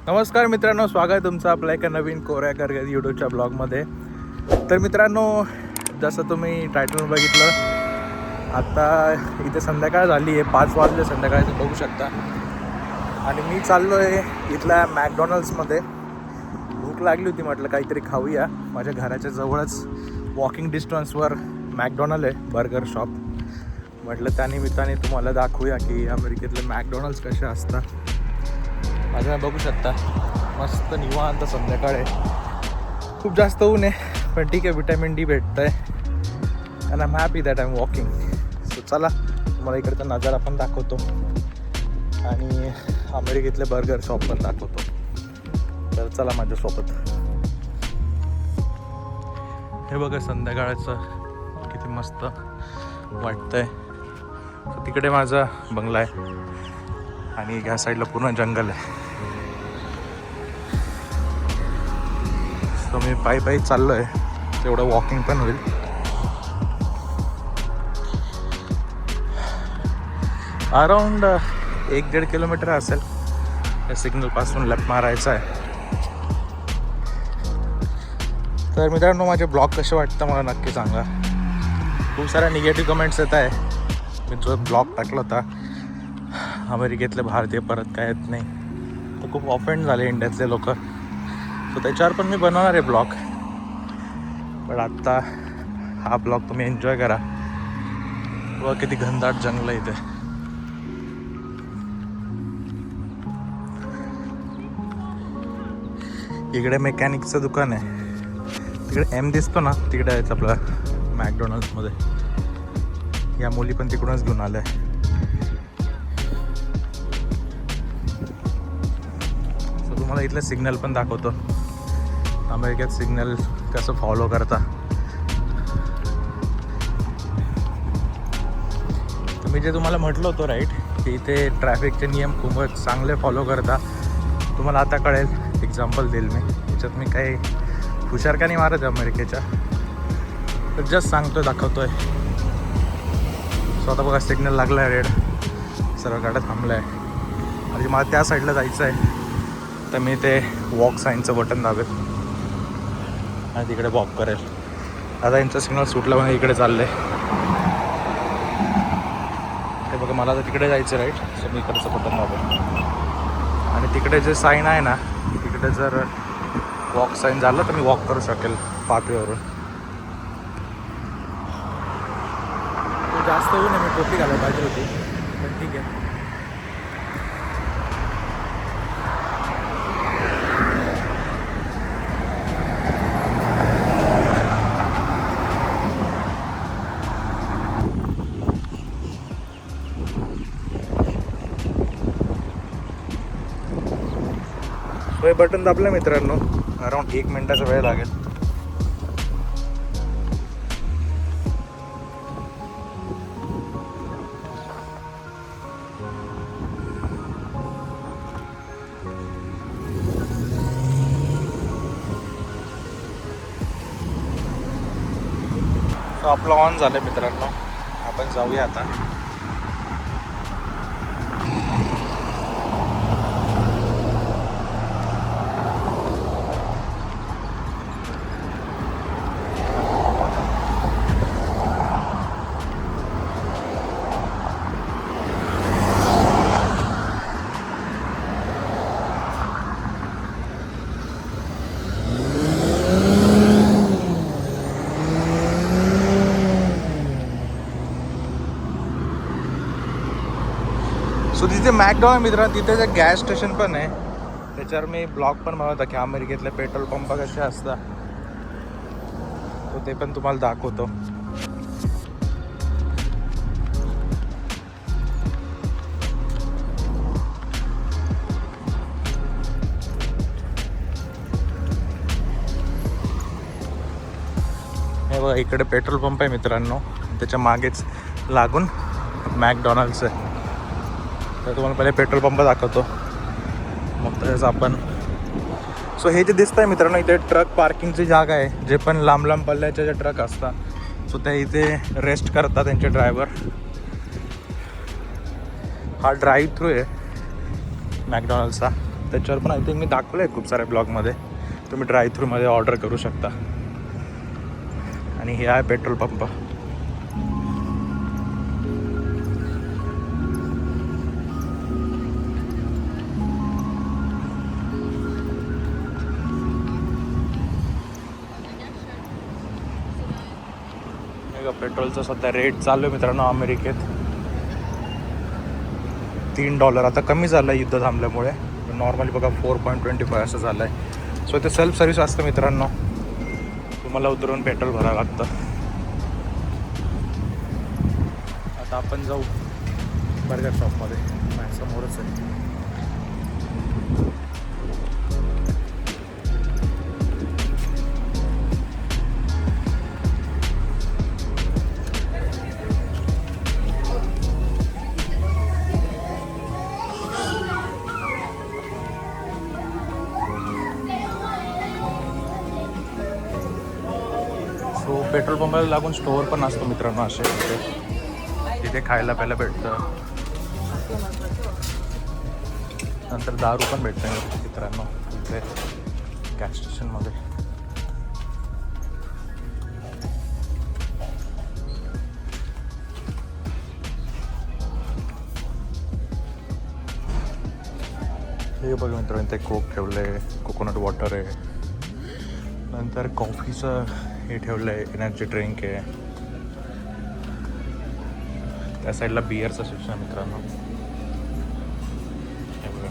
नमस्कार मित्रांनो, स्वागत आहे तुमचं आपल्या एका नवीन कोऱ्याकर यूट्यूबच्या ब्लॉगमध्ये. तर मित्रांनो, जसं तुम्ही टायटल बघितलं, आता इथे संध्याकाळ झाली आहे, 5 वाजले संध्याकाळी बघू शकता. आणि मी चाललो आहे इथल्या मॅकडॉनल्ड्समध्ये. भूक लागली होती, म्हटलं काहीतरी खाऊया. माझ्या घराच्या जवळच वॉकिंग डिस्टन्सवर मॅकडॉनल्ड आहे, बर्गर शॉप. म्हटलं त्यानिमित्ताने तुम्हाला दाखवूया की अमेरिकेतले मॅकडॉनल्ड्स कसे असतात. माझ्या बघू शकता, मस्त निवांत संध्याकाळ आहे. खूप जास्त ऊन आहे, पण ठीक आहे, विटॅमिन डी भेटतं आहे. And I am happy that I am walking. So चला, तुम्हाला इकडचा नजारा पण दाखवतो आणि अमेरिकेतले बर्गर शॉप पण दाखवतो. तर चला माझ्यासोबत. हे बघा संध्याकाळचं किती मस्त वाटतंय. तिकडे माझा बंगला आहे आणि ह्या साईडला पूर्ण जंगल आहे. सो मी पायी चाललो आहे, तेवढं वॉकिंग पण होईल. अराऊंड 1-1.5 किलोमीटर असेल. या सिग्नलपासून लेफ्ट मारायचं आहे. तर मित्रांनो, माझे ब्लॉग कसे वाटतं मला नक्की सांगा. खूप साऱ्या निगेटिव्ह कमेंट्स येत आहे. मी जो ब्लॉग टाकला होता, अमेरिकेतले भारतीय परत काय येत नाही, तर खूप ऑफेंड झाले इंडियातले लोक. सो त्याच्यावर पण मी बनवणार आहे ब्लॉग. पण आत्ता हा ब्लॉग तुम्ही एन्जॉय करा. व किती घनदाट जंगल आहे इथे. इकडे मेकॅनिकचं दुकान आहे. तिकडे एम दिसतो ना, तिकडे आहे आपलं मॅकडॉनल्ड्समध्ये. या मुली पण तिकडूनच घेऊन आल्या. सो तुम्हाला इथलं सिग्नल पण दाखवतो, अमेरिकेत सिग्नल कसं फॉलो करता. तर मी जे तुम्हाला म्हटलं होतं राईट, की इथे ट्रॅफिकचे नियम खूपच चांगले फॉलो करता. तुम्हाला आता कळेल. एक्झाम्पल देईल मी. याच्यात मी काही हुशार का नाही मारत अमेरिकेच्या, तर जस्ट सांगतोय, दाखवतोय. सो आता बघा सिग्नल लागला आहे रेड, सर्व गाड्या थांबल्या आहे. आणि मला त्या साईडला जायचं आहे, तर मी ते वॉक साईनचं बटन दाबेल आणि तिकडे वॉक करेल. आता यांचं सिग्नल सुटलं म्हणजे इकडे चाललं आहे. ते बघा, मला तर तिकडे जायचं राईट. सो मी इकडचं बटन दाबेल आणि तिकडे जे साईन आहे ना, तिकडे जर वॉक साईन झालं तर मी वॉक करू शकेल पाथवेवरून. जास्त ऊन आहे, मी टोपी घालायला पाहिजे होती, पण ठीक आहे. हे बटन दाबलं मित्रांनो, अराऊंड 1 मिनिटाचा वेळ लागेल. तो आपलं ऑन झालं मित्रांनो. आपण जाऊया आता. सो तिथे मॅकडॉनल्ड मित्रांनो, तिथे जे गॅस स्टेशन पण आहे, त्याच्यावर मी ब्लॉग पण बनवता की अमेरिकेतले पेट्रोल पंप कसे असतात. तो ते पण तुम्हाला दाखवतो. हे बघा, इकडे पेट्रोल पंप आहे मित्रांनो, त्याच्या मागेच लागून मॅकडॉनल्ड्स आहे. तर तुम्हाला पहिले पेट्रोल पंप दाखवतो, मग तसंच आपण. सो हे जे दिसतं आहे मित्रांनो, इथे ट्रक पार्किंगची जागा आहे. जे पण लांब पल्ल्याचे जे ट्रक असतात, सो ते इथे रेस्ट करतात त्यांचे ड्रायव्हर. हा ड्राईव्ह थ्रू आहे मॅकडॉनल्ड्सचा. त्याच्यावर पण आय थिंक मी दाखवलं आहे खूप साऱ्या ब्लॉगमध्ये. तुम्ही ड्राय थ्रूमध्ये ऑर्डर करू शकता. आणि हे आहे पेट्रोल पंप. पेट्रोलचा सध्या रेट चालू आहे मित्रांनो अमेरिकेत $3. आता कमी झालं आहे युद्ध थांबल्यामुळे. नॉर्मली बघा 4.25 असं झालं आहे. सो ते सेल्फ सर्व्हिस असतं मित्रांनो. तुम्हाला उतरून पेट्रोल भरावं लागतं. आता आपण जाऊ बर्गर शॉपमध्ये. समोरच आहे. सो पेट्रोल पंपाला लागून स्टोअर पण असतो मित्रांनो असे. तिथे खायला प्यायला भेटतं. नंतर दारू पण भेटतं मित्रांनो इथे गॅस स्टेशनमध्ये. हे बघा मित्रांनो इथे कोक ठेवलं आहे, कोकोनट वॉटर आहे. नंतर कॉफीचं हे ठेवलं आहे, एनर्जी ड्रिंक आहे. त्या साईडला बिअरचं सेक्शन आहे मित्रांनो. हे बघा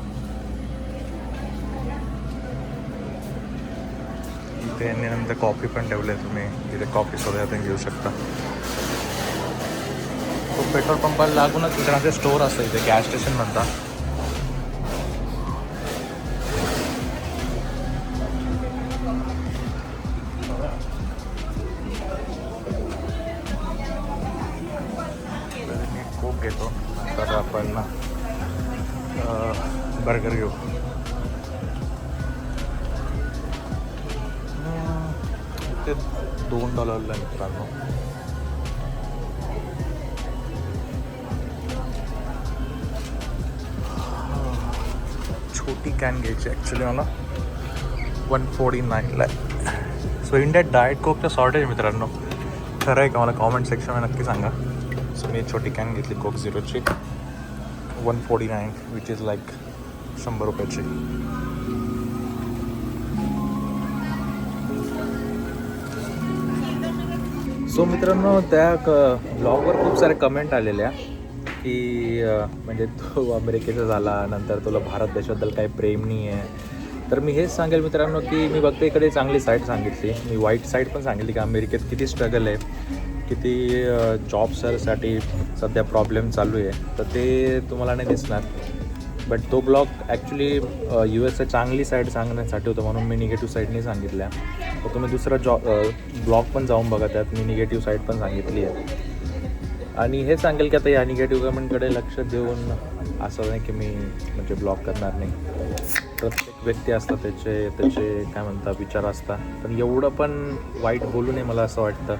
इथे नंतर कॉफी पण ठेवलं आहे. तुम्ही तिथे कॉफी सोबत घेऊ शकता. तो पेट्रोल पंपाला लागूनच मित्रांनो स्टोअर असतं इथे गॅस स्टेशन म्हणतात. कोक घेतो तर आपण बर्गर घेऊ. ते $2 मित्रांनो. छोटी कॅन घ्यायची ॲक्च्युली मला 149ला. सो इंडियात डाएट कोकचं शॉर्टेज आहे मित्रांनो. खरं आहे का मला कॉमेंट सेक्शनमध्ये नक्की सांगा. सो मी छोटी कॅन घेतली कोक झिरोची 149 विच इज लाईक 100 रुपयाची. सो मित्रांनो त्या ब्लॉगवर खूप सारे कमेंट आलेल्या की म्हणजे तो अमेरिकेचा झाला नंतर तुला भारत देशाबद्दल काही प्रेम नाही आहे. तर मी हेच सांगेल मित्रांनो की मी बघते इकडे चांगली साईड सांगितली. मी वाईट साईड पण सांगितली की अमेरिकेत किती स्ट्रगल आहे, किती जॉबसाठी सध्या प्रॉब्लेम चालू आहे. तर ते तुम्हाला नाही दिसणार. बट तो ब्लॉग ॲक्च्युली US चांगली साईड सांगण्यासाठी होतं म्हणून मी निगेटिव्ह साईडने सांगितल्या. तर तुम्ही दुसरा ब्लॉग पण जाऊन बघा. त्यात मी निगेटिव्ह साईड पण सांगितली आहे. आणि हे सांगेल की आता या निगेटिव्ह कमेंटकडे लक्ष देऊन असं नाही की मी म्हणजे ब्लॉग करणार नाही. प्रत्येक व्यक्ती असतात त्याचे काय म्हणतात विचार असतात. पण एवढं पण वाईट बोलू नये मला असं वाटतं.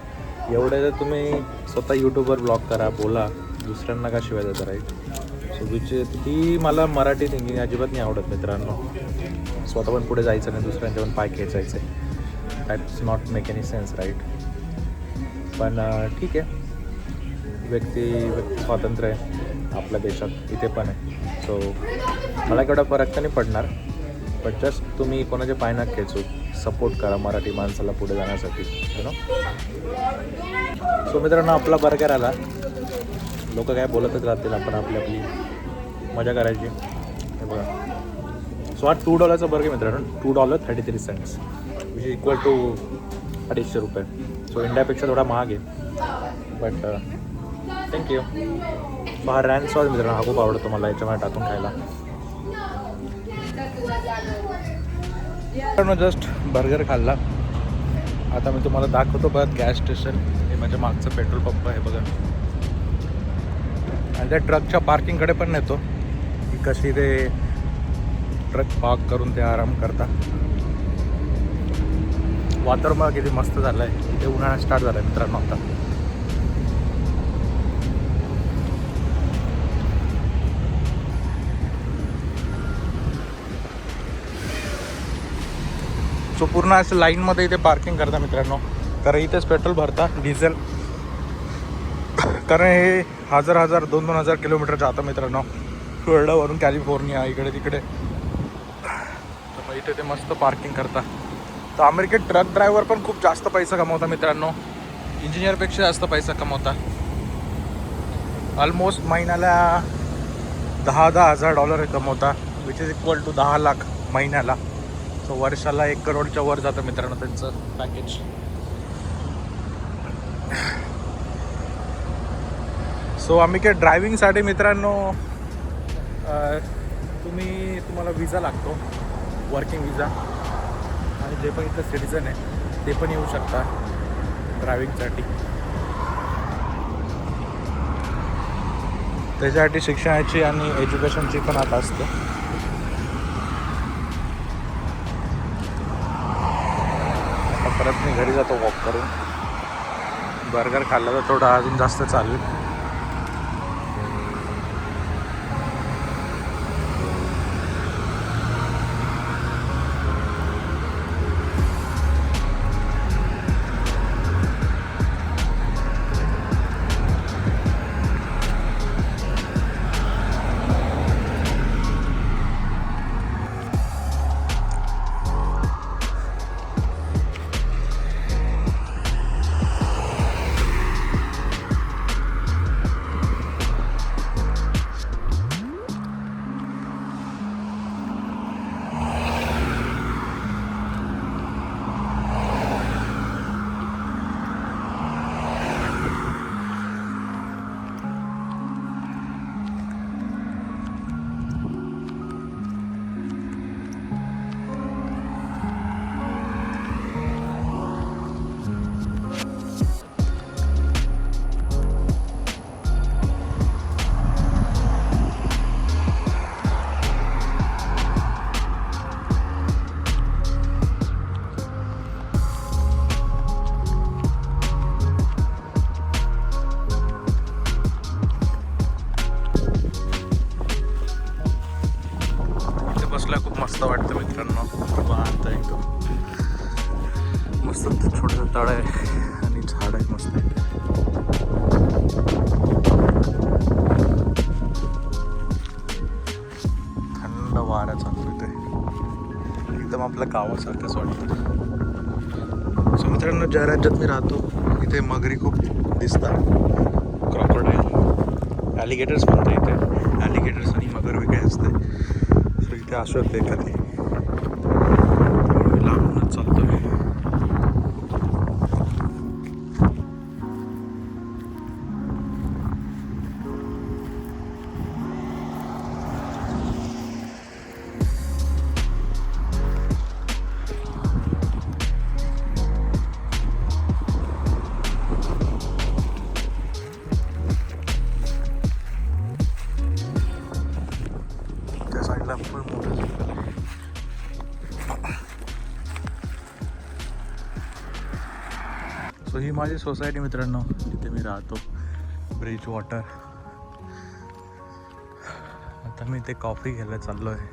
एवढं जर तुम्ही स्वतः यूट्यूबवर ब्लॉग करा, बोला, दुसऱ्यांना का शिवाय देता राईट. सो ती मला मराठी थिंकिंग अजिबात नाही आवडत मित्रांनो. स्वतः पण पुढे जायचं नाही, दुसऱ्यांच्या पण पाय खेचायचे. That's not make any sense right. पण ठीक आहे, व्यक्ती स्वातंत्र्य आहे आपल्या देशात, इथे पण आहे. सो मला केवढा फरक तर नाही पडणार. बट जस्ट तुम्ही कोणाचे पाय ना खेचू, सपोर्ट करा मराठी माणसाला पुढे जाण्यासाठी यु नो. सो मित्रांनो आपला बर्गर आला. लोक काय बोलतच राहतील, आपण आपली मजा करायची. हे बघा. सो हा $2चा बर्गर मित्रांनो. $2.33 which is equal to ₹250. So इंडियापेक्षा थोडा महाग आहे बट थँक्यू. सो हा रॅन सॉस मित्रांनो हा खूप आवडतो मला याच्यामध्ये टाकून खायला. जस्ट बर्गर खाल्ला. आता मी तुम्हाला दाखवतो परत गॅस स्टेशन. हे माझ्या मागचं पेट्रोल पंप आहे बघा. आणि त्या ट्रकच्या पार्किंगकडे पण नेतो की कशी ते ट्रक पार्क करून ते आराम करता. वातावरण बघा किती मस्त झालं आहे. इथे उन्हाळा स्टार्ट झाला आहे मित्रांनो आता. सो पूर्ण असं लाईनमध्ये इथे पार्किंग करता मित्रांनो, कारण इथेच पेट्रोल भरता, डिझेल, कारण हे 1000-2000 किलोमीटर जातं मित्रांनो, फ्लोरिडावरून कॅलिफोर्निया इकडे तिकडे. तर मग इथे ते मस्त पार्किंग करता. तर अमेरिकेत ट्रक ड्रायव्हर पण खूप जास्त पैसा कमवता मित्रांनो, इंजिनियरपेक्षा जास्त पैसा कमवता. ऑलमोस्ट महिन्याला $10,000 कमवता, which is equal to 10 lakh महिन्याला. सो वर्षाला 1 करोडच्या वर जातं मित्रांनो त्यांचं पॅकेज. सो अमेरिकेत ड्रायव्हिंगसाठी मित्रांनो तुम्हाला विजा लागतो, वर्किंग विजा, आणि जे पण इथलं सिटिझन आहे ते पण येऊ शकता ड्रायव्हिंगसाठी. त्याच्यासाठी शिक्षणाची आणि एज्युकेशनची पण आता असते. आता परत मी घरी जातो वॉक करून. बर्गर खाल्ला तर थोडं अजून जास्त चालेल. खूप मस्त वाटतं मित्रांनो. आता एकदम मस्त छोटं तळ आहे आणि झाड आहे मस्त. थंड वारा चालतो इथे, एकदम आपल्या गावासारखंच वाटतं. सो मित्रांनो, ज्या राज्यात मी राहतो इथे मगरी खूप दिसतात, क्रॉकोडाईल, ॲलिगेटर्स म्हणतात इथे. ॲलिगेटर्स आणि मगर वेगळे असते. सो इथे असू शकते एखादी, लांबूनच चालतो मी. त्या साईडला फुल मोठं जंगल आहे. सो ही माझी सोसायटी मित्रांनो, जिथे मी राहतो, ब्रिज वॉटर. आता मी ते कॉफी घ्यायला चाललो आहे.